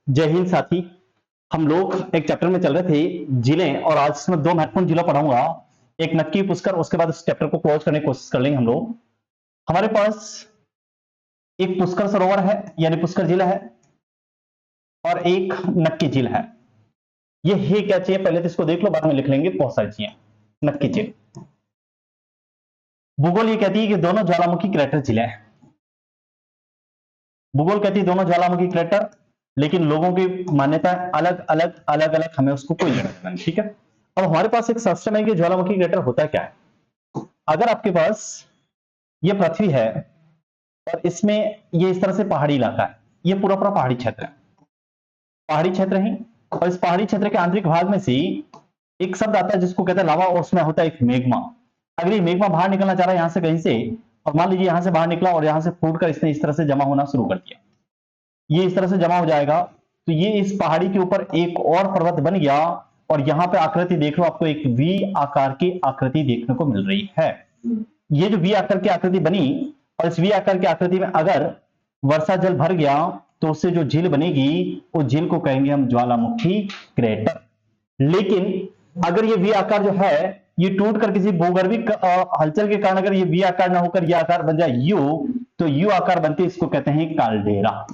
जय हिंद साथी। हम लोग एक चैप्टर में चल रहे थे जिलें, और आज इसमें दो महत्वपूर्ण जिला पढ़ाऊंगा, एक नक्की पुष्कर। उसके बाद इस चैप्टर को क्लोज करने की कोशिश कर लेंगे हम लोग। हमारे पास एक पुष्कर सरोवर है यानी पुष्कर जिला है, और एक नक्की झील है। ये है क्या चाहिए पहले तो इसको देख लो, बाद में लिख लेंगे बहुत सारी चीजें। नक्की झील, भूगोल ये कहती है कि दोनों ज्वालामुखी क्रैटर जिले हैं। भूगोल कहती है दोनों ज्वालामुखी क्रैटर, लेकिन लोगों की मान्यता अलग अलग अलग अलग, हमें उसको कोई लेना देना नहीं, ठीक है। अब हमारे पास एक सिस्टम है कि ज्वालामुखी क्रैटर होता क्या है। अगर आपके पास ये पृथ्वी है और इसमें ये इस तरह से पहाड़ी इलाका है, ये पूरा पूरा पहाड़ी क्षेत्र है, पहाड़ी क्षेत्र है। और इस पहाड़ी क्षेत्र के आंतरिक भाग में से एक शब्द आता है जिसको कहते हैं लावा, और उसमें होता है एक मेग्मा। अगर ये मेग्मा बाहर निकलना चाह रहा है यहां से कहीं से, और मान लीजिए यहां से बाहर निकला और यहां से फूटकर इसने इस तरह से जमा होना शुरू कर दिया, ये इस तरह से जमा हो जाएगा, तो ये इस पहाड़ी के ऊपर एक और पर्वत बन गया। और यहां पे आकृति देख लो, आपको एक वी आकार की आकृति देखने को मिल रही है। ये जो वी आकार की आकृति बनी, और इस वी आकार की आकृति में अगर वर्षा जल भर गया तो उससे जो झील बनेगी, उस झील को कहेंगे हम ज्वालामुखी क्रेटर। लेकिन अगर ये वी आकार जो है ये टूट कर किसी भूगर्भिक हलचल के कारण अगर ये वी आकार ना होकर ये आकार बन जाए यू, तो यू आकार बनते इसको कहते हैं काल्डेरा।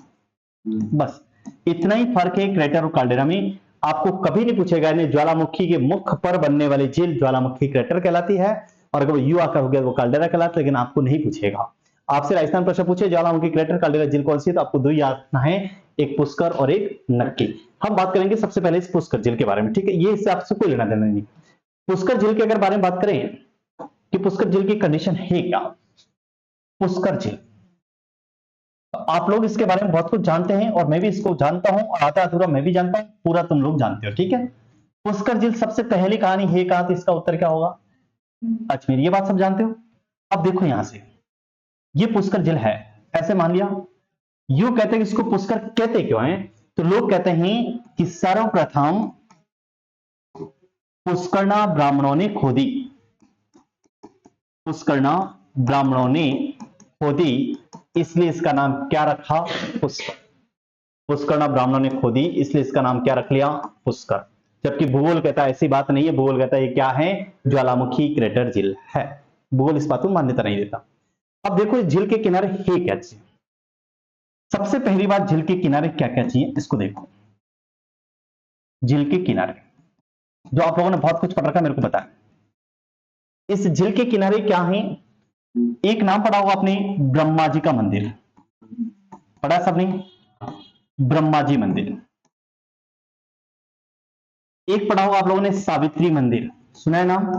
बस इतना ही फर्क है क्रेटर और काल्डेरा में। आपको कभी नहीं पूछेगा, ज्वालामुखी के मुख पर बनने वाली झील ज्वालामुखी क्रेटर कहलाती है, और अगर वो यू आकार हो गया वो काल्डेरा कहलाता है। लेकिन आपको नहीं पूछेगा, आपसे राजस्थान प्रश्न पूछे ज्वालामुखी क्रेटर काल्डेरा झील कौन सी है, तो आपको दो याद रखना है, एक पुष्कर और एक नक्की। हम बात करेंगे सबसे पहले इस पुष्कर झील के बारे में, ठीक है। ये इससे आपसे कोई लेना देना नहीं। पुष्कर झील के अगर बारे में बात करें कि पुष्कर झील की कंडीशन है क्या। पुष्कर झील आप लोग इसके बारे में बहुत कुछ जानते हैं, और मैं भी इसको जानता हूं, और आधा अधूरा मैं भी जानता हूं, पूरा तुम लोग जानते हो, ठीक है। पुष्कर झील सबसे पहली कहानी है कहां, तो इसका उत्तर क्या होगा, अजमेर। ये बात सब जानते हो। अब देखो यहां से, ये पुष्कर झील है, ऐसे मान लिया। यू कहते हैं कि इसको पुष्कर कहते क्यों हैं, तो लोग कहते हैं कि सर्वप्रथम पुष्करना ब्राह्मणों ने खोदी, पुष्करना ब्राह्मणों ने खोदी, इसलिए इसका नाम क्या रखा, पुष्कर। पुष्करना ब्राह्मणों ने खोदी इसलिए इसका नाम क्या रख लिया, पुष्कर। जबकि भूगोल कहता है ऐसी बात नहीं है, भूगोल कहता है ये क्या है, ज्वालामुखी क्रेटर झील है। भूगोल इस बात को मान्यता नहीं देता। अब देखो इस झील के किनारे है क्या चीज। सबसे पहली बात, झील के किनारे क्या क्या चाहिए इसको देखो। झील के किनारे जो आप लोगों ने बहुत कुछ पढ़ रखा मेरे को पता है। इस झील के किनारे क्या है, एक नाम पढ़ा होगा आपने, ब्रह्मा जी का मंदिर पढ़ा सबने, ब्रह्मा जी मंदिर। एक पढ़ा होगा आप लोगों ने सावित्री मंदिर, सुना है नाम,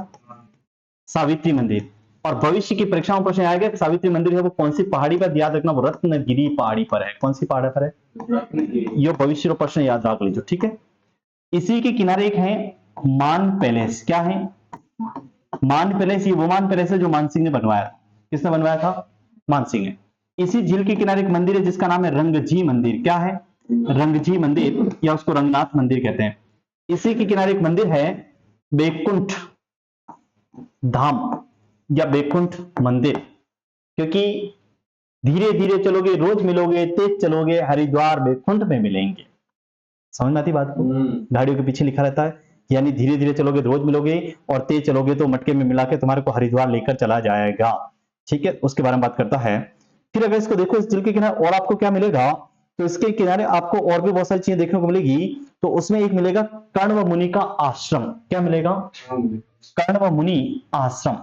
सावित्री मंदिर। और भविष्य की परीक्षाओं में प्रश्न आएगा कि सावित्री मंदिर है वो कौन सी पहाड़ी पर, याद रखना वो रत्नगिरी पहाड़ी पर है। कौन सी पहाड़ी पर है, ये भविष्य का प्रश्न याद रख लीजिए, ठीक है। इसी के किनारे एक है मान पैलेस। क्या है, मान पैलेस। ये वो मान पैलेस है जो मानसिंह ने बनवाया था। किसने बनवाया था, मानसिंह ने। इसी झील के किनारे एक मंदिर है जिसका नाम है रंगजी मंदिर। क्या है, रंगजी मंदिर, या उसको रंगनाथ मंदिर कहते हैं। इसी के किनारे एक मंदिर है बैकुंठ धाम या बैकुंठ मंदिर, क्योंकि धीरे धीरे चलोगे रोज मिलोगे, तेज चलोगे हरिद्वार बैकुंठ में मिलेंगे। समझ में आती बात को, गाड़ियों के पीछे लिखा रहता है, यानी धीरे धीरे चलोगे रोज मिलोगे, और तेज चलोगे तो मटके में मिला के तुम्हारे को हरिद्वार लेकर चला जाएगा, ठीक है। उसके बारे में बात करता है। फिर अगर इसको देखो इस झील के किनारे और आपको क्या मिलेगा, तो इसके किनारे आपको और भी बहुत सारी चीजें देखने को मिलेगी। तो उसमें एक मिलेगा कण्व मुनि का आश्रम। क्या मिलेगा, कण्व मुनि आश्रम,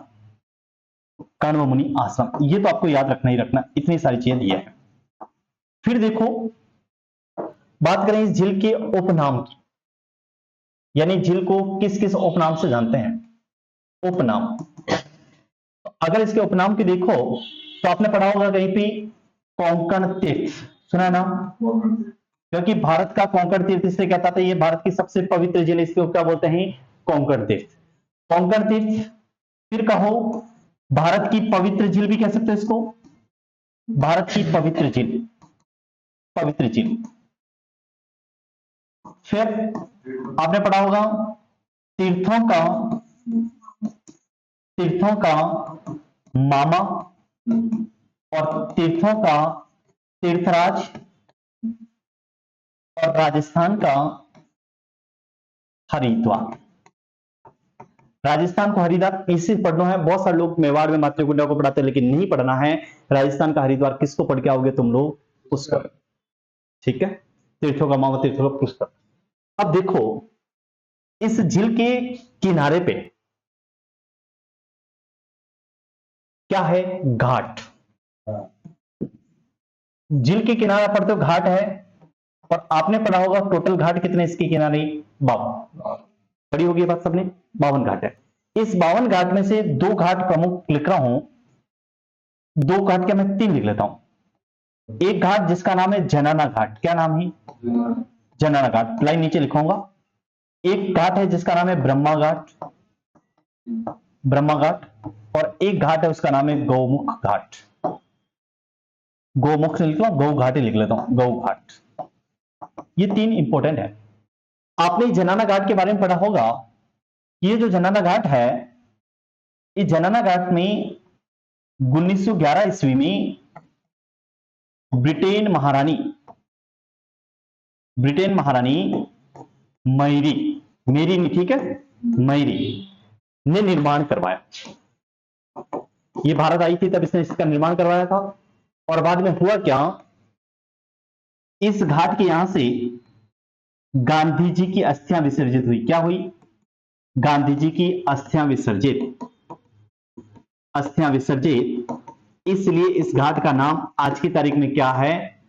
कण्व मुनि आश्रम। ये तो आपको याद रखना ही रखना, इतनी सारी चीजें दी है। फिर देखो बात करें इस झील के उपनाम की, यानी झील को किस किस उपनाम से जानते हैं, उपनाम। अगर इसके उपनाम की देखो तो आपने पढ़ा होगा कहीं पे कोंकण तीर्थ, सुना है नाम, क्योंकि भारत का कोंकण तीर्थ इसलिए कहता था, ये भारत की सबसे पवित्र झील, इसको क्या बोलते हैं, कोंकण तीर्थ, कोंकण तीर्थ। फिर कहो भारत की पवित्र झील भी कह सकते हो इसको, भारत की पवित्र झील, पवित्र झील। फिर आपने पढ़ा होगा तीर्थों का, तीर्थों का मामा और तीर्थों का तीर्थराज, और राजस्थान का हरिद्वार। राजस्थान को हरिद्वार इसी पढ़ना है। बहुत सारे लोग मेवाड़ में मातृकुंडा को पढ़ाते हैं, लेकिन नहीं पढ़ना है। राजस्थान का हरिद्वार किसको पढ़ के आओगे तुम लोग? पुष्कर। ठीक है, तीर्थों का मामा, तीर्थों का पुष्कर। अब देखो इस झील के किनारे पे क्या है? घाट। झील के किनारे पर तो घाट है, और आपने पढ़ा होगा टोटल घाट कितने इसके किनारे? 52। पढ़ी होगी बात सबने, 52 घाट है। इस 52 घाट में से 2 घाट प्रमुख लिख रहा हूं, 2 घाट क्या, मैं 3 लिख लेता हूं। एक घाट जिसका नाम है जनाना घाट। क्या नाम है? जनाना घाट, लाइन नीचे लिखूंगा। एक घाट है जिसका नाम है ब्रह्मा घाट, ब्रह्मा घाट, और एक घाट है उसका नाम है गौमुख घाट। गौमुख लिख लो, गौ घाट ही लिख लेता हूं, गौ घाट। ये 3 इंपॉर्टेंट है। आपने जनाना घाट के बारे में पढ़ा होगा। ये जो जनाना घाट है, इस जनाना घाट में 1911 ईस्वी में ब्रिटेन महारानी मैरी, मेरी नहीं, ठीक है, मैरी ने निर्माण करवाया। ये भारत आई थी तब इसने इसका निर्माण करवाया था। और बाद में हुआ क्या, इस घाट के यहां से गांधी जी की अस्थियां विसर्जित हुई। क्या हुई? गांधी जी की अस्थियां विसर्जित, इसलिए इस घाट का नाम आज की तारीख में क्या है?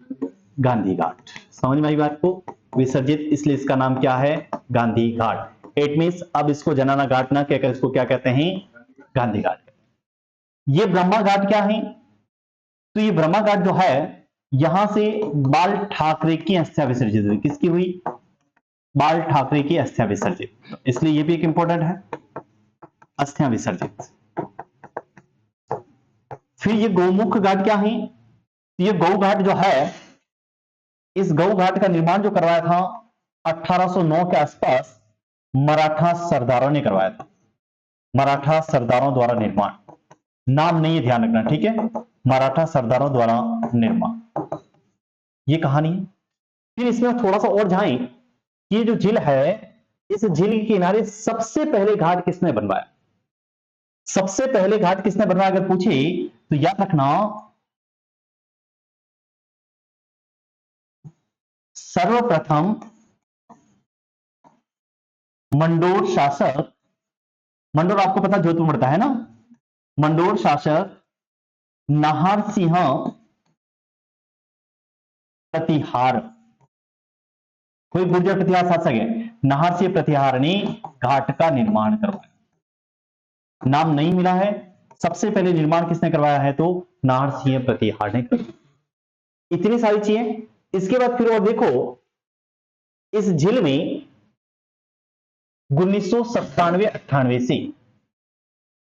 गांधी घाट। समझ में आई बात को? विसर्जित, इसलिए इसका नाम क्या है? गांधी घाट। इट मींस अब इसको जनाना घाट ना कहकर इसको क्या कहते हैं? गांधी घाट। ये ब्रह्मा घाट क्या है? तो ये ब्रह्मा घाट जो है, यहां से बाल ठाकरे की अस्थियां विसर्जित हुई। किसकी हुई? बाल ठाकरे की अस्थियां विसर्जित, इसलिए ये भी एक इंपॉर्टेंट है, अस्थियां विसर्जित। फिर ये गौमुख घाट क्या है? ये गौ घाट जो है, इस गौ घाट का निर्माण जो करवाया था 1809 के आसपास मराठा सरदारों ने करवाया था। मराठा सरदारों द्वारा निर्माण, नाम नहीं है, ध्यान रखना, ठीक है, मराठा सरदारों द्वारा निर्माण, ये कहानी है। फिर इसमें थोड़ा सा और जाएं, ये जो झील है, इस झील के किनारे सबसे पहले घाट किसने बनवाया? सबसे पहले घाट किसने बनवाया अगर पूछे तो याद रखना, सर्वप्रथम मंडोर शासक, मंडोर आपको पता जोधपुर पड़ता है ना, मंडोर शासक नाहर सिंह प्रतिहार, कोई गुर्जर प्रतिहार शासक है, नाहर सिंह प्रतिहार ने घाट का निर्माण करवाया। नाम नहीं मिला है, सबसे पहले निर्माण किसने करवाया है? तो नाहर सिंह प्रतिहार ने। इतनी सारी चीजें। इसके बाद फिर और देखो, इस झील में 1997-98 से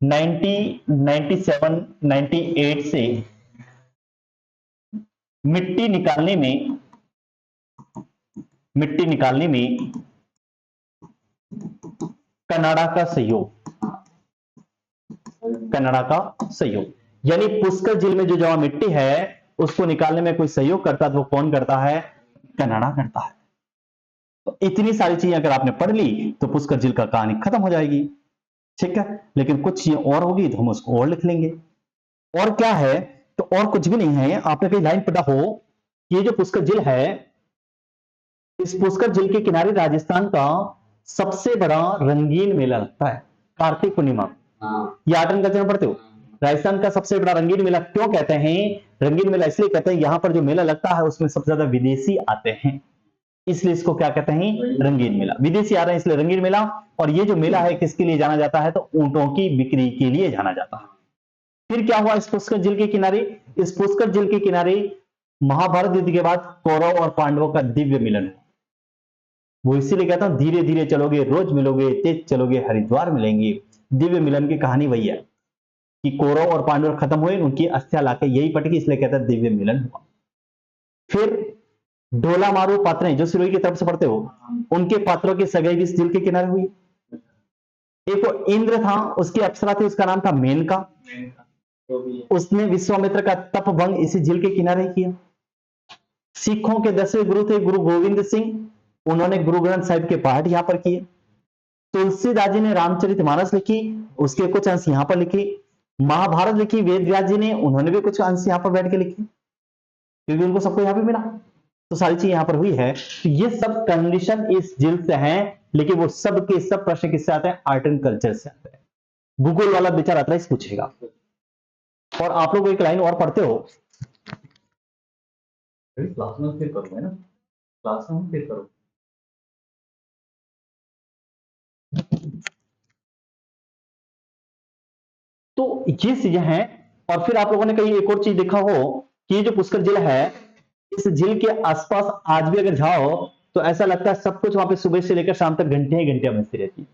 1997-98 से मिट्टी निकालने में कनाडा का सहयोग, यानी पुष्कर झील में जो जमा मिट्टी है उसको निकालने में कोई सहयोग करता है तो वो कौन करता है? कनाडा करता है। तो इतनी सारी चीजें अगर आपने पढ़ ली तो पुष्कर झील का कहानी खत्म हो जाएगी, ठीक है। लेकिन कुछ चीजें और होगी तो हम उसको और लिख लेंगे। और क्या है? तो और कुछ भी नहीं है। आपने कहीं लाइन पढ़ा हो, ये जो पुष्कर झील है, इस पुष्कर झील के किनारे राजस्थान का सबसे बड़ा रंगीन मेला लगता है, कार्तिक पूर्णिमा। ये आर्ट कल्चर में पढ़ते हो, राजस्थान का सबसे बड़ा रंगीन मेला क्यों कहते हैं? रंगीन मेला इसलिए कहते हैं, यहां पर जो मेला लगता है उसमें सबसे ज्यादा विदेशी आते हैं, इसलिए इसको क्या कहते हैं? रंगीन मेला। विदेशी आ रहे हैं इसलिए रंगीन मेला। और ये जो मेला है किसके लिए जाना जाता है? तो ऊंटों की बिक्री के लिए जाना जाता है। फिर क्या हुआ इस पुष्कर झील के किनारे? इस पुष्कर झील के किनारे महाभारत युद्ध के बाद कौरव और पांडवों का दिव्य मिलन हुआ। वो इसीलिए कहता हूं, धीरे धीरे चलोगे रोज मिलोगे, तेज चलोगे हरिद्वार मिलेंगे। दिव्य मिलन की कहानी वही है कि कौरव और पांडव खत्म हुए, उनकी अस्थियां लाके यही पटकी, इसलिए कहता है दिव्य मिलन हुआ। फिर ढोला मारू पात्रें जो सिरोही की तरफ से पढ़ते हो, उनके पात्रों की सगाई भी इस झील के किनारे हुई। एक वो इंद्र था, उसकी अप्सरा थी, उसका नाम था मेनका, उसने विश्वामित्र का तप भंग इसी झील के किनारे किया। सिखों के 10वें गुरु थे गुरु गोविंद सिंह, उन्होंने गुरु ग्रंथ साहिब के पाठ यहां पर किए। तुलसीदास जी ने रामचरितमानस लिखी, उसके कुछ अंश यहां पर लिखे। महाभारत लिखी वेद व्यास जी ने, उन्होंने भी कुछ अंश यहां पर बैठ के लिखे, क्योंकि उनको सबको यहां पे मिला। तो सारी चीज यहां पर हुई है। तो ये सब कंडीशन इस जिल्द से हैं, लेकिन वो सब के सब प्रश्न किससे आते हैं? आर्ट एंड कल्चर से आते हैं। भूगोल वाला बेचारा अतराइस पूछेगा। और आप लोग एक लाइन और पढ़ते हो, क्लास में फिर करूंगा ना, क्लास में फिर करूंगा। तो ये चीजें हैं। और फिर आप लोगों ने कहीं एक और चीज देखा हो कि ये जो पुष्कर झील है, इस झील के आसपास आज भी अगर जाओ तो ऐसा लगता है सब कुछ वहां पे सुबह से लेकर शाम तक घंटे ही घंटियां बजती रहती है।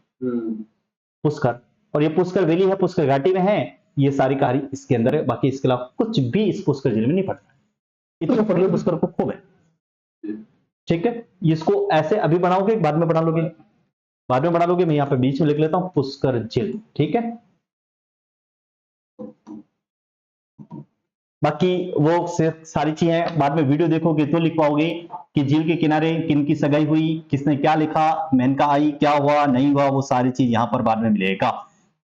पुष्कर, और ये पुष्कर वैली है, पुष्कर घाटी में है, ये सारी कहानी इसके अंदर है। बाकी इसके अलावा कुछ भी इस पुष्कर झील में नहीं पड़ता है। इतना पढ़ लो पुष्कर को खूब है, ठीक है। इसको ऐसे अभी बनाओगे, बाद में बना लोगे, बाद में बना लोगे। मैं यहां पे बीच में लिख लेता हूं पुष्कर झील, ठीक है। बाकी वो सारी चीजें बाद में वीडियो देखोगे तो लिख पाओगे कि झील के किनारे किन की सगाई हुई, किसने क्या लिखा, मेनका आई, क्या हुआ नहीं हुआ, वो सारी चीज यहां पर बाद में मिलेगा,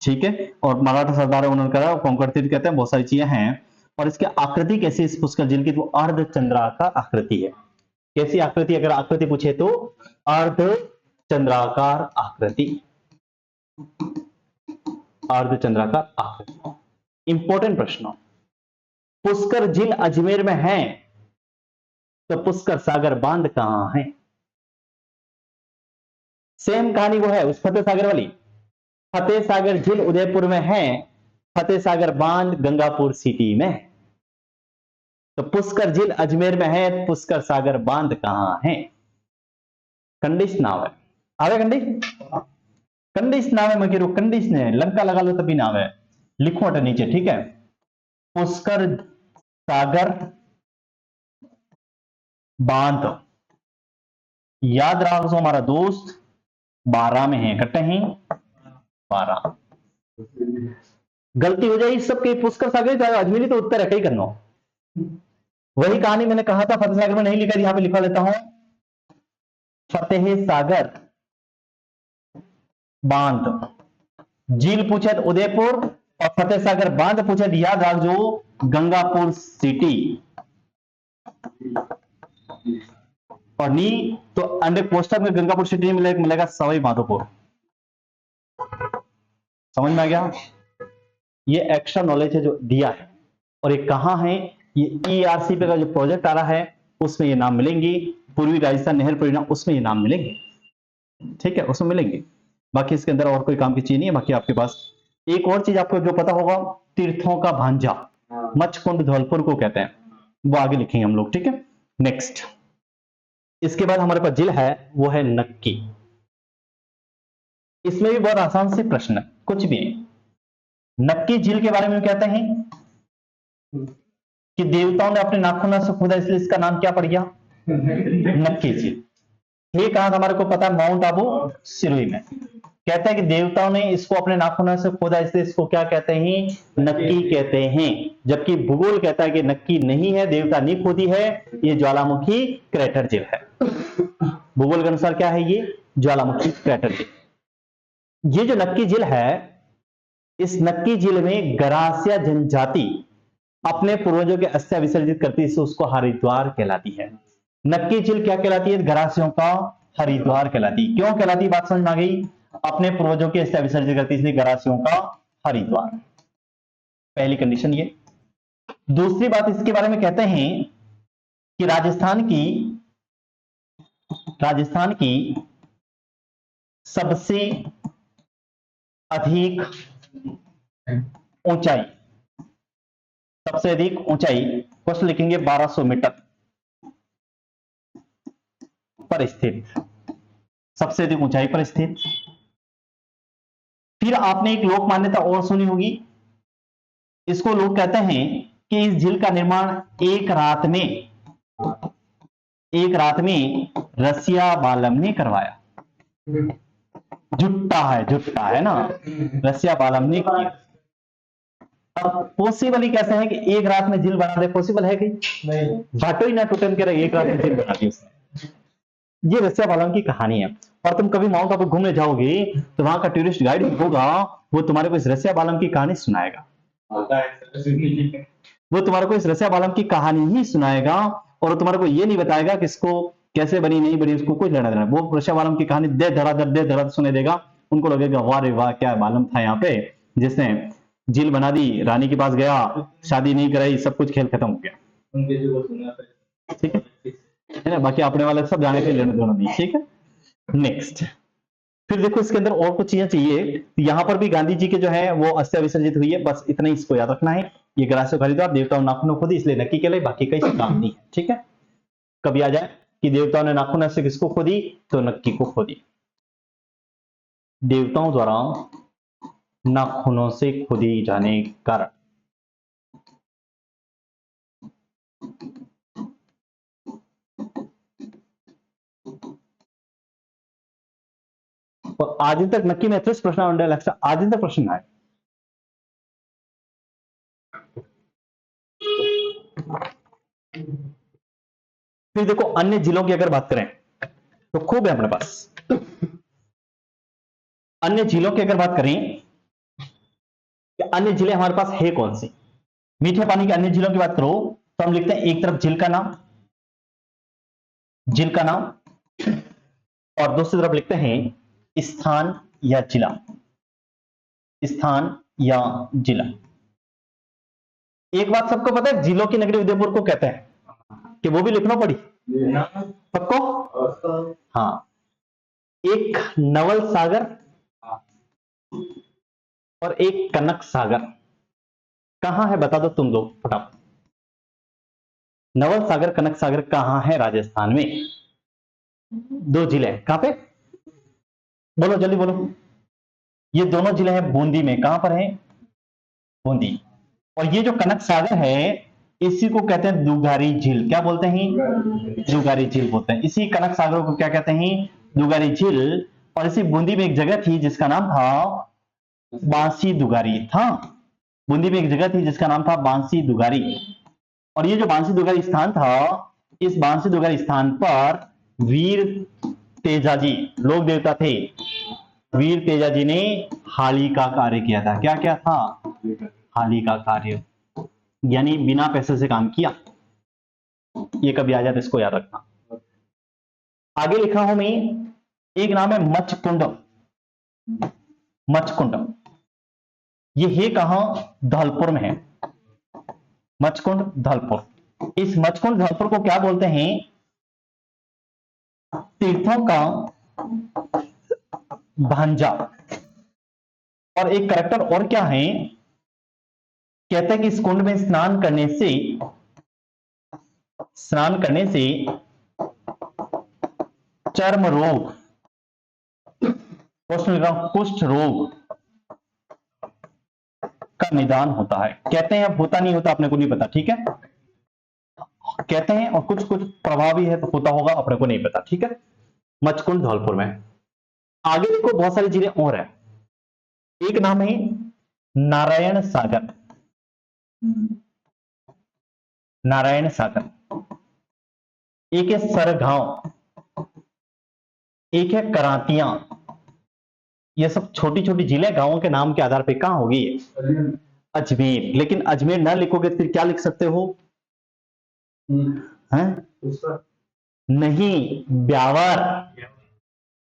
ठीक है। और मराठा सरदार उन्होंने करा, कोंकण तीर्थ कहते हैं, बहुत सारी चीजें हैं। और इसकी आकृति कैसी इस पुष्कर झील की? तो अर्धचंद्राकार आकृति है। कैसी आकृति? अगर आकृति पूछे तो अर्धचंद्राकार आकृति, अर्धचंद्राकार आकृति। इंपॉर्टेंट प्रश्न, पुष्कर झील अजमेर में है तो पुष्कर सागर बांध कहां है? सेम कहानी वो है उस फतेह सागर वाली। फतेह सागर झील उदयपुर में है, फतेह सागर बांध गंगापुर सिटी में। तो पुष्कर झील अजमेर में है, पुष्कर सागर बांध कहां है? कंडीशन नाव है, आवे कंडीशन, कंडीशन नाव है, मकेरो कंडीशन है, लंका लगा लो तभी नाव है, लिखो अटे नीचे, ठीक है। पुष्कर सागर बांध, याद रखो हमारा दोस्त 12 में है, कट्टे हैं 12। गलती हो जाए सबके, पुष्कर सागर अजमेरी तो उत्तर है, कहीं करना। वही कहानी मैंने कहा था, फतेह सागर में नहीं लिखा, यहां पे लिखा लेता हूं, फतेह सागर बांध। झील पूछे तो उदयपुर, और फतेह सागर बांध पूछे तो याद रख जो गंगापुर सिटी। और नी तो अंडर पोस्टर में गंगापुर सिटी मिलेगा सवाई माधोपुर। समझ में आ गया? ये एक्स्ट्रा नॉलेज है जो दिया है। और ये कहां है? ये ERCP का जो प्रोजेक्ट आ रहा है उसमें ये नाम मिलेंगे, पूर्वी राजस्थान नहर परियोजना उसमें ये नाम मिलेंगे, ठीक है, उसमें मिलेंगे। बाकी इसके अंदर और कोई काम की चीज नहीं है। बाकी आपके पास एक और चीज आपको जो पता होगा, तीर्थों का भांजा, मचकुंड धौलपुर को कहते हैं, वो आगे लिखेंगे हम लोग, ठीक है। नेक्स्ट, इसके बाद हमारे पास झील है वो है नक्की। इसमें भी बहुत आसान से प्रश्न, कुछ भी नहीं। नक्की झील के बारे में कहते हैं कि देवताओं ने अपने नाखूनों से खोदा, इसलिए इसका नाम क्या पड़ गया? नक्की झील। ये कहां हमारे को पता है? माउंट आबू सिरोही में। कहते हैं कि देवताओं ने इसको अपने नाखूनों से खोदा, इसलिए इसको क्या कहते हैं? नक्की कहते हैं। जबकि भूगोल कहता है कि नक्की नहीं है, देवता नहीं खोदी है, ये ज्वालामुखी क्रेटर झील है। भूगोल के अनुसार क्या है? ये ज्वालामुखी क्रेटर झील। ये जो नक्की झील है, इस नक्की झील में गरासिया जनजाति अपने पूर्वजों के अस्थियां विसर्जित करती है, उसको हरिद्वार कहलाती है। नक्की झील क्या कहलाती है? गरासियों का हरिद्वार कहलाती है। क्यों कहलाती? बात समझ में आ गई? अपने पूर्वजों के अस्थियां विसर्जित करती है, इसलिए गरासियों का हरिद्वार। पहली कंडीशन ये। दूसरी बात इसके बारे में कहते हैं कि राजस्थान की सबसे अधिक ऊंचाई, सबसे अधिक ऊंचाई क्वेश्चन लिखेंगे 1200 मीटर पर स्थित, सबसे अधिक ऊंचाई पर स्थित। फिर आपने एक लोक मान्यता और सुनी होगी, इसको लोग कहते हैं कि इस झील का निर्माण एक रात में रसिया बालम ने करवाया। जुट्टा है ना, रसिया बालम ने किया। अब पॉसिबल ही कैसे है कि एक रात में झील बना दे, पॉसिबल है कि नहीं, बाटो ही ना टूटन के रहे, एक रात में झील बना दी उसने। ये रसिया बालम की कहानी है। और तुम कभी माउंट आबू घूमने जाओगे तो वहां का टूरिस्ट गाइड होगा, वो तुम्हारे को इस रसिया बालम की कहानी सुनाएगा, वो तुम्हारे को इस रसिया बालम की कहानी ही सुनाएगा, और तुम्हारे को ये नहीं बताएगा कि इसको कैसे बनी नहीं बनी, उसको कोई लेना देना। वो रसिया बालम की कहानी दे धड़ाधड़ सुने देगा, उनको लगेगा वाह रे वाह क्या बालम था यहाँ पे, जिसने झील बना दी, रानी के पास गया, शादी नहीं कराई, सब कुछ खेल खत्म हो गया। ठीक है ना, बाकी अपने वाले सब जाने के लेने देना नहीं। ठीक है, नेक्स्ट। फिर देखो इसके अंदर और कुछ चीजें चाहिए। यहाँ पर भी गांधी जी के जो है वो अस्थियां विसर्जित हुई है, बस इतना ही इसको याद रखना है। ये ग्रासो खरीदो देवताओं नाखूनों खोदी, इसलिए नक्की के लिए, बाकी कई काम नहीं है। ठीक है, कभी आ जाए कि देवताओं ने नाखून से किसको खोदी, तो नक्की को खोदी, देवताओं द्वारा नाखूनों से खोदी जाने के कारण। और आज दिन तक नक्की में प्रश्न आज दिन तक प्रश्न आए। फिर देखो अन्य जिलों की अगर बात करें तो खूब है अपने पास। अन्य जिलों की अगर बात करें कि अन्य जिले हमारे पास है कौन सी, मीठे पानी के अन्य जिलों की बात करो तो हम लिखते हैं एक तरफ जिल का नाम, जिल का नाम, और दूसरी तरफ लिखते हैं स्थान या जिला, स्थान या जिला। एक बात सबको पता है, जिलों की नगरी उदयपुर को कहते हैं, कि वो भी लिखना पड़ी सबको। हाँ, एक नवल सागर और एक कनक सागर कहां है, बता दो तुम लोग फटाफट। नवल सागर कनक सागर कहां है, राजस्थान में, दो जिले कहां पे, बोलो जल्दी बोलो। ये दोनों जिले हैं बूंदी में, कहां पर है, बूंदी। और ये जो कनक सागर है इसी को कहते हैं दुगारी झील, क्या बोलते हैं, दुगारी झील बोलते हैं। इसी कनक सागर को क्या कहते हैं, दुगारी झील। और इसी बूंदी में एक जगह थी जिसका नाम था बांसी दुगारी था, बूंदी में एक जगह थी जिसका नाम था बांसी दुगारी। और ये जो बांसी दुगारी स्थान था, इस बांसी दुगारी स्थान पर वीर तेजाजी लोक देवता थे, वीर तेजाजी ने हाली का कार्य किया था। क्या क्या था, हाली का कार्य, यानी बिना पैसे से काम किया। ये कभी आ जाए तो इसको याद रखना। आगे लिखा हूं मैं, एक नाम है मचकुंड, मचकुंड, ये है कहां, धौलपुर में है, मचकुंड धौलपुर। इस मचकुंड धौलपुर को क्या बोलते हैं, तीर्थों का भांजा। और एक करेक्टर और क्या है, कहते हैं कि इस कुंड में स्नान करने से चर्म रोग, कुष्ठ रोग का निदान होता है। कहते हैं, अब होता नहीं होता अपने को नहीं पता, ठीक है, कहते हैं, और कुछ कुछ प्रभावी है तो होता होगा, अपने को नहीं पता। ठीक है, मचकुंड धौलपुर में। आगे देखो बहुत सारी चीजें और है। एक नाम है नारायण सागर, नारायण सागर। एक है सरगांव, एक है करातियां। ये सब छोटी छोटी जिले गांवों के नाम के आधार पे कहां होगी, अजमेर। लेकिन अजमेर ना लिखोगे तो फिर क्या लिख सकते हो, हैं, नहीं, ब्यावर।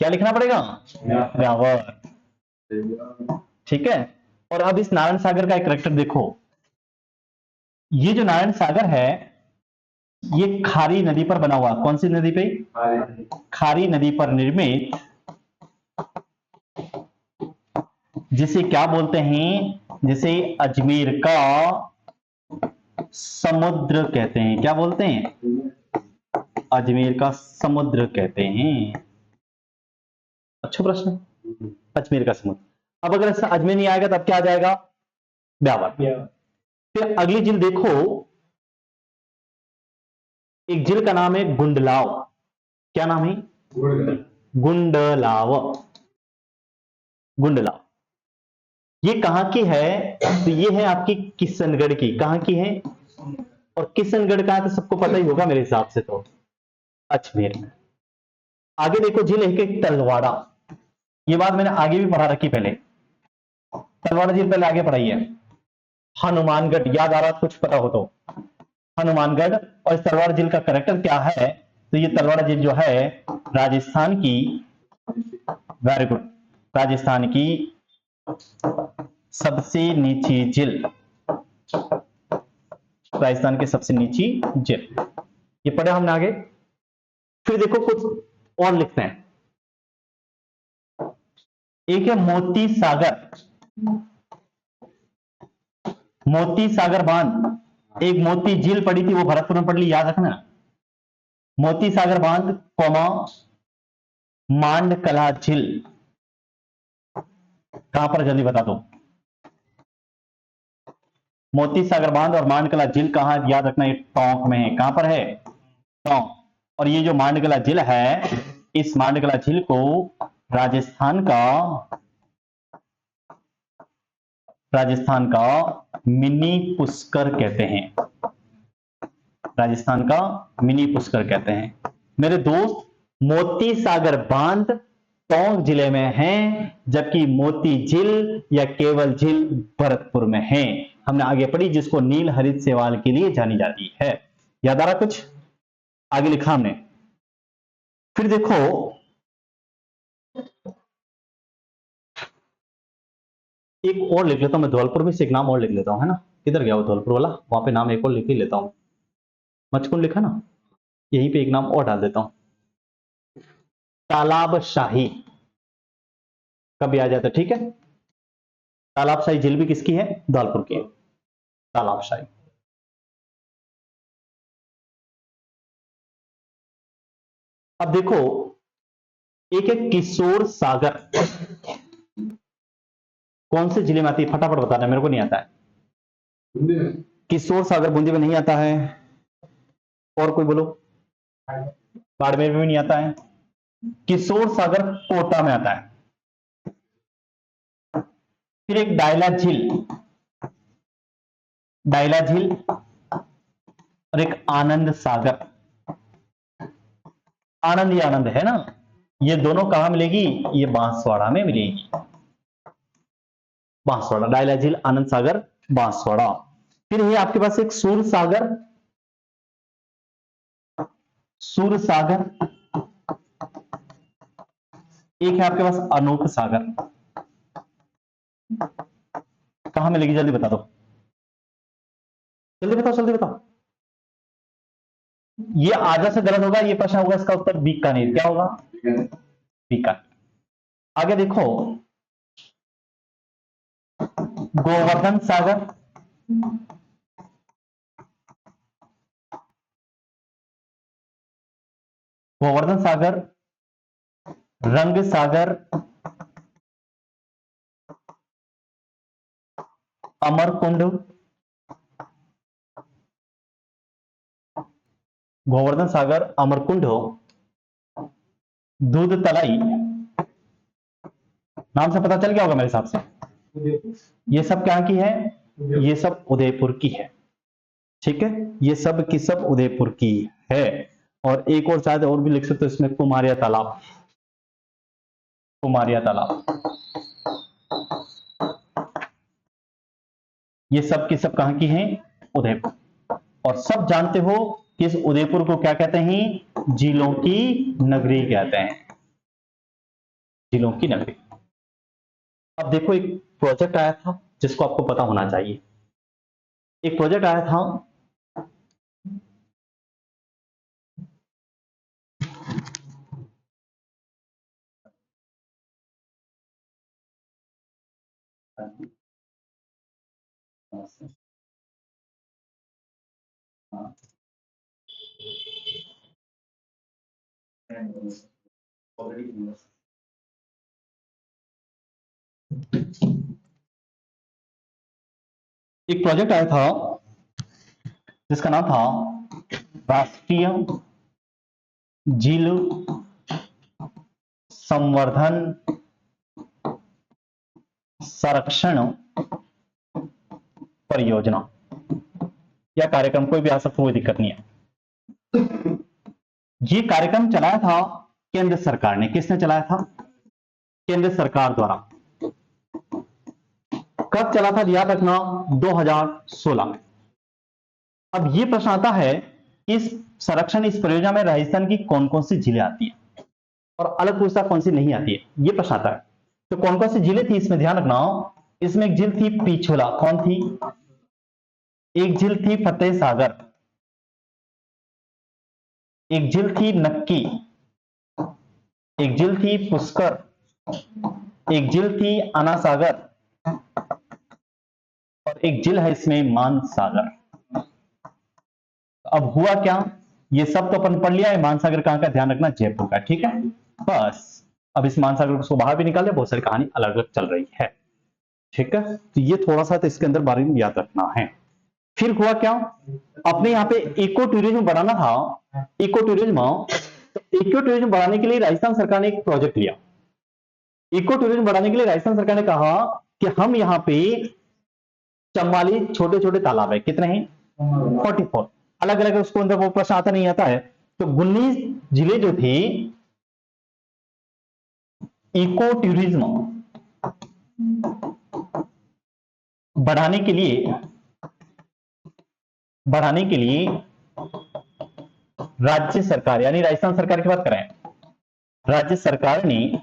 क्या लिखना पड़ेगा, ब्यावर। ठीक है। और अब इस नारायण सागर का एक करेक्टर देखो, ये जो नारायण सागर है ये खारी नदी पर बना हुआ, कौन सी नदी पे, खारी नदी पर निर्मित, जिसे क्या बोलते हैं, जिसे अजमेर का समुद्र कहते हैं। क्या बोलते हैं, अजमेर का समुद्र कहते हैं। अच्छा प्रश्न, अजमेर का समुद्र। अब अगर ऐसा अजमेर नहीं आएगा तब क्या आ जाएगा, ब्यावर। फिर अगली झील देखो, एक झील का नाम है गुंडलाव। क्या नाम है, गुंडलाव, गुंडलाव। ये कहां की है? तो ये है आपकी किशनगढ़ की। कहां की है? और किशनगढ़ का तो सबको पता ही होगा मेरे हिसाब से, तो अजमेर में। आगे देखो झील एक तलवाड़ा, ये बात मैंने आगे भी पढ़ा रखी पहले। तलवाड़ा झील पहले आगे पढ़ाई है। हनुमानगढ़ याद आ रहा, कुछ पता हो तो। हनुमानगढ़। और इस तलवाड़ा झील का करेक्टर क्या है? तो ये तलवाड़ा झील जो है राजस्थान की, वेरी गुड, राजस्थान की सबसे नीची झील, राजस्थान की सबसे नीची झील, ये पढ़े हमने आगे। फिर देखो कुछ और लिखते हैं। एक है मोती सागर, मोती सागर बांध। एक मोती झील पड़ी थी, वो भरतपुर में पड़ ली, याद रखना। मोती सागर बांध कौमा मांडकला झील कहां पर, जल्दी बता दो। मोती सागर बांध और मांडकला झील कहां, याद रखना, ये टोंक में है। कहां पर है? टोंक। और ये जो मांडकला झील है, इस मांडकला झील को राजस्थान का मिनी पुष्कर कहते हैं। राजस्थान का मिनी पुष्कर कहते हैं। मेरे दोस्त, मोती सागर बांध टोंक जिले में है, जबकि मोती झील या केवल झील भरतपुर में है। हमने आगे पढ़ी, जिसको नील हरित शैवाल के लिए जानी जाती है। याद आ रहा कुछ? आगे लिखा हमने। फिर देखो एक और लिख लेता हूं मैं, धौलपुर में से एक नाम और लिख लेता हूं, है ना। किधर गया वो धौलपुर वाला? वहां पे नाम एक और लिख ही लेता हूं। मचकुंड लिखा ना, यहीं पे एक नाम और डाल देता हूं, तालाब शाही। कभी आ जाता, ठीक है। तालाब शाही झील भी किसकी है? धौलपुर की है, तालाब शाही। अब देखो एक है किशोर सागर, कौन से जिले में आती है? फटाफट बताना, मेरे को नहीं आता है। किशोर सागर बूंदी में नहीं आता है। और कोई बोलो। बाड़मेर में भी नहीं आता है। किशोर सागर कोटा में आता है। फिर एक डायला झील, डायला झील, और एक आनंद सागर। आनंद ही आनंद है ना। ये दोनों कहां मिलेगी? ये बांसवाड़ा में मिलेगी। बांसवाड़ा, डायला झील, आनंद सागर, बांसवाड़ा। फिर ये आपके पास एक सूर सागर, सूर सागर। एक है आपके पास अनूप सागर। कहां मिलेगी? जल्दी बता दो, जल्दी बताओ, जल्दी बताओ। ये आधा से गलत होगा, ये प्रश्न होगा, इसका उत्तर बीकानेर। क्या होगा? बीकानेर। आगे देखो गोवर्धन सागर, गोवर्धन सागर, रंग सागर, अमरकुंड, गोवर्धन सागर, अमरकुंड, दूध तलाई। नाम से पता चल गया होगा मेरे हिसाब से। ये सब क्या की है? ये सब उदयपुर की है, ठीक है। ये सब की सब उदयपुर की है। और एक और शायद और भी लिख सकते हो इसमें, कुमारिया तालाब, कुमारिया तालाब। ये सब की सब कहां की हैं? उदयपुर। और सब जानते हो कि इस उदयपुर को क्या कहते हैं? झीलों की नगरी कहते हैं, झीलों की नगरी। अब देखो एक प्रोजेक्ट आया था जिसको आपको पता होना चाहिए। एक प्रोजेक्ट आया था, एक प्रोजेक्ट आया था जिसका नाम था राष्ट्रीय झील संवर्धन संरक्षण परियोजना या कार्यक्रम, कोई भी आ सकता, कोई दिक्कत नहीं है। ये कार्यक्रम चलाया था केंद्र सरकार ने। किसने चलाया था? केंद्र सरकार द्वारा। कब चला था याद रखना? 2016 में। अब ये प्रश्न आता है इस संरक्षण, इस परियोजना में राजस्थान की कौन कौन सी जिले आती है, और अलग पूछता कौन सी नहीं आती है, ये प्रश्न आता है। तो कौन कौन सी जिले थी इसमें ध्यान रखना। इसमें एक झील थी पिछोला। कौन थी? एक झील थी फतेह सागर, एक झील थी नक्की, एक झील थी पुष्कर, एक झील थी आना सागर, और एक झील है इसमें मानसागर। अब हुआ क्या, ये सब तो अपन पढ़ लिया है। मानसागर कहां का? ध्यान रखना, जयपुर का। ठीक है, बस अब इस मानसागर को बाहर भी निकाल दे, बहुत सारी कहानी अलग अलग चल रही है। ठीक है, तो ये थोड़ा सा तो इसके अंदर बारे में याद रखना है। फिर हुआ क्या, अपने यहाँ पे इको टूरिज्म बढ़ाना था। इको टूरिज्म, तो इको टूरिज्म बढ़ाने के लिए राजस्थान सरकार ने एक प्रोजेक्ट लिया। इको टूरिज्म बढ़ाने के लिए राजस्थान सरकार ने कहा कि हम यहाँ पे 44 छोटे छोटे तालाब है। कितने हैं? 44। अलग अलग उसको अंदर वो प्रश्न आता नहीं आता है। तो 19 जिले जो थे इको टूरिज्म बढ़ाने के लिए राज्य सरकार, यानी राजस्थान सरकार की बात करें, राज्य सरकार ने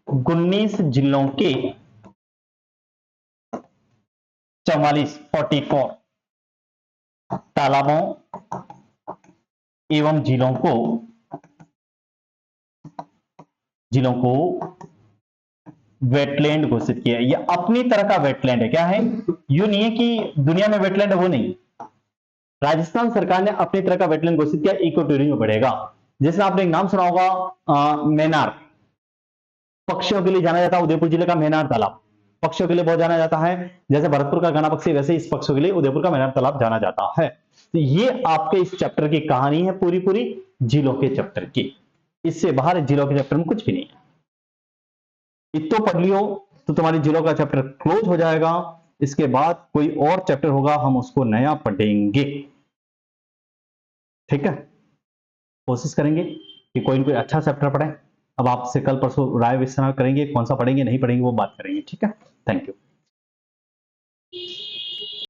19 जिलों के 44 तालाबों एवं जिलों को वेटलैंड घोषित किया। यह अपनी तरह का वेटलैंड है। क्या है? यूं नहीं है कि दुनिया में वेटलैंड है, वो नहीं। राजस्थान सरकार ने अपनी तरह का वेटलैंड घोषित किया, इको टूरिज्म बढ़ेगा। जैसे आपने एक नाम सुना होगा, मैनार, पक्षियों के लिए जाना जाता है। उदयपुर जिले का मैनार तालाब पक्षियों के लिए बहुत जाना जाता है। जैसे भरतपुर का गाना पक्षी, वैसे इस पक्षियों के लिए उदयपुर का मैनार तालाब जाना जाता है। तो ये आपके इस चैप्टर की कहानी है, पूरी पूरी जिलों के चैप्टर की। इससे बाहर जिलों के चैप्टर में कुछ भी नहीं है। इतो पढ़ लियो तो तुम्हारी जिलों का चैप्टर क्लोज हो जाएगा। इसके बाद कोई और चैप्टर होगा, हम उसको नया पढ़ेंगे। ठीक है, कोशिश करेंगे कि कोई ना कोई अच्छा चैप्टर पढ़े। अब आपसे कल परसों राय विचार करेंगे, कौन सा पढ़ेंगे नहीं पढ़ेंगे वो बात करेंगे। ठीक है, थैंक यू।